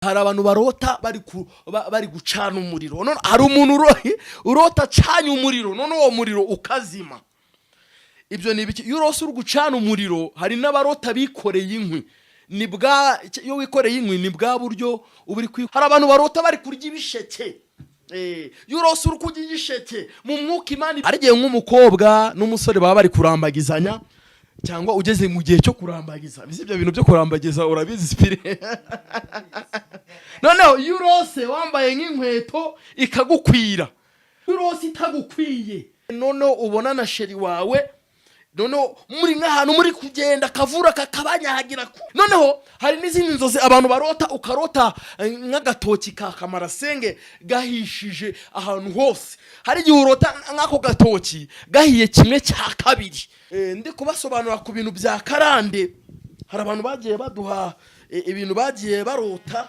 hari abantu barota bari gucana umuriro. None hari umuntu urota acanye umuriro, none uwo muriro ukazima. Ibyo ni ibiki? Iyo urose uri gucana umuriro, hari n'abarota bikoreye inkwi. Iyo wikoreye inkwi ni bwa buryo uburi hari abantu barota bari kurya ibisheke. Iyo urose uri kurya igisheke mu mwuka Imana ari gihe nk'umukobwa n'umusore baba bari kurambagizanya, cyangwa ugeze mu gihe cyo kurambagiza. Ibyo bintu byo kurambagiza urabizi spire. Noneho iyo urose wambaye nk'inkweto ikagukwira, urose itagukwiye, noneho ubona na sheri wawe, noneho muri nk'ahantu muri kugenda kavura kakabanyahagira. Noneho hari n'izindi nzozi abantu barota, ukarota nk'agatoki ka kamarasenge gahishije ahantu hose. Hari igihe urota nk'ako gatoki gahiye kimwe cya kabiri. Ndi kubasobanura ku bintu bya karande. Hari abantu bagiye baduha ibintu bagiye barota